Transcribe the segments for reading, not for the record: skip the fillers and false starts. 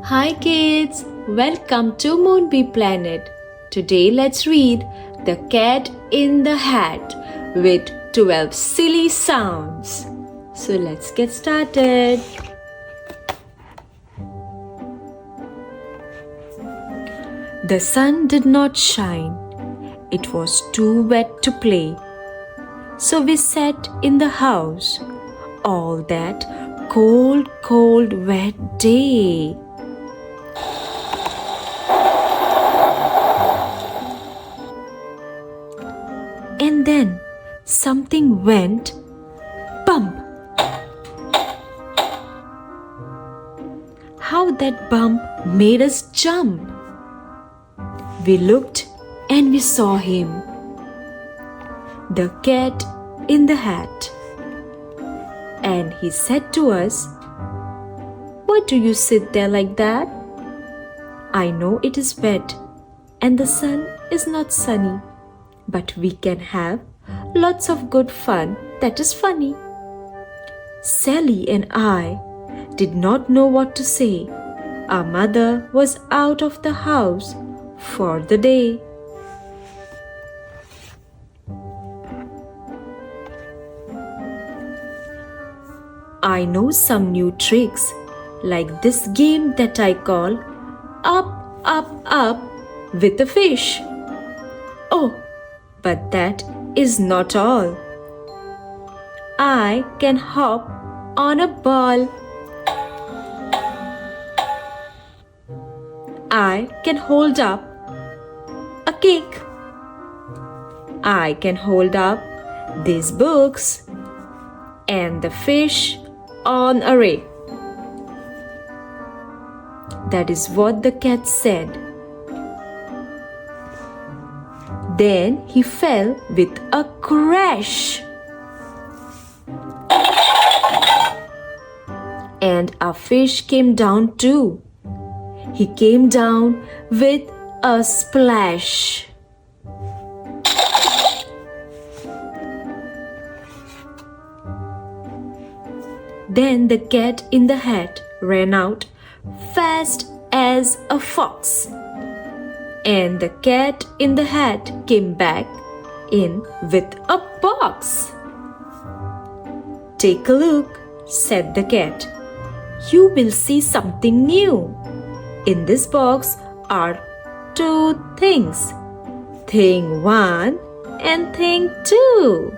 Hi kids, welcome to Moonbee Planet. Today let's read The Cat in the Hat with 12 silly sounds. So let's get started. The sun did not shine. It was too wet to play. So we sat in the house all that cold, wet day. And then something went bump. How that bump made us jump. We looked and we saw him, the cat in the hat. And he said to us, "Why do you sit there like that? I know it is wet and the sun is not sunny, but we can have lots of good fun that is funny." Sally and I did not know what to say. Our mother was out of the house for the day. I know some new tricks, like this game that I call Up, Up, Up with a fish. Oh, but that is not all. I can hop on a ball. I can hold up a cake. I can hold up these books and the fish on a rake. That is what the cat said. Then he fell with a crash. And our fish came down too. He came down with a splash. Then the cat in the hat ran out fast as a fox. And the cat in the hat came back in with a box. "Take a look," said the cat. "You will see something new. In this box are two things. Thing 1 and thing 2.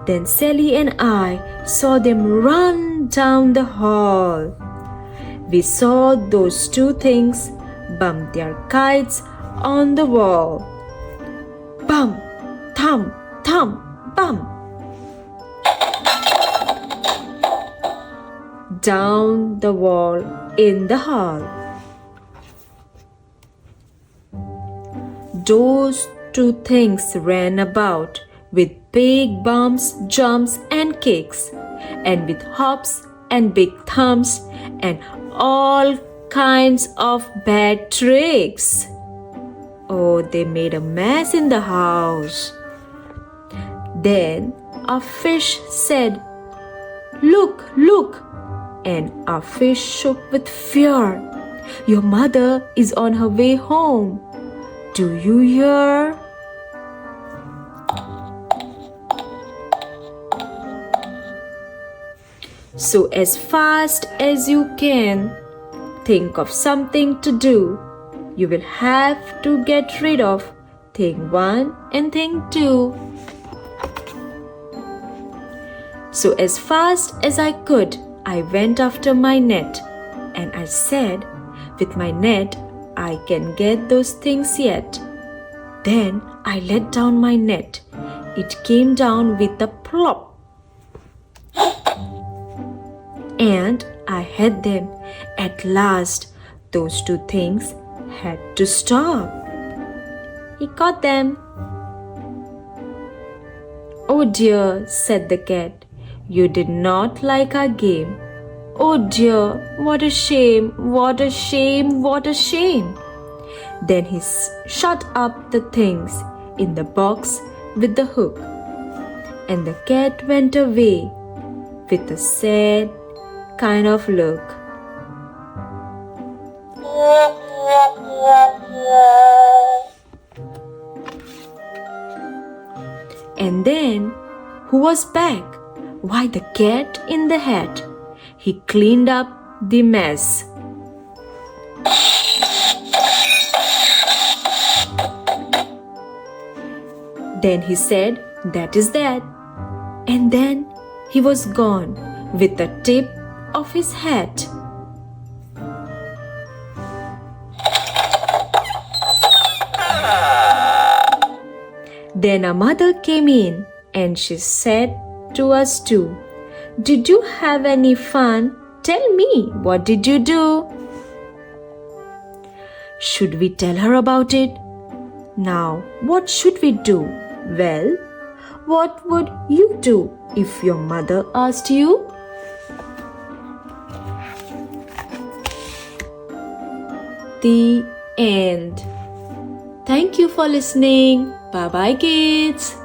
Then Sally and I saw them run down the hall. We saw those two things bump their kites on the wall. Bump, thump, thump, bump. Down the wall in the hall. Those two things ran about with big bumps, jumps, and kicks, and with hops and big thumps, and all kinds of bad tricks. Oh, they made a mess in the house. Then our fish said, "Look, look!" And our fish shook with fear. "Your mother is on her way home. Do you hear?" So as fast as you can, think of something to do. You will have to get rid of thing 1 and thing 2. So as fast as I could, I went after my net, and I said, "With my net, I can get those things yet." Then I let down my net. It came down with a plop. And I had them. At last, those two things had to stop. He caught them. "Oh dear," said the cat. "You did not like our game. Oh dear, what a shame, what a shame, what a shame." Then he shut up the things in the box with the hook. And the cat went away with a sad kind of look. And then, who was back? Why, the cat in the hat. He cleaned up the mess. Then he said, "That is that." And then he was gone with the tip of his hat. Then a mother came in and she said to us too, "Did you have any fun? Tell me, what did you do?" Should we tell her about it? Now, what should we do? Well, what would you do if your mother asked you? The end. Thank you for listening. Bye bye, kids.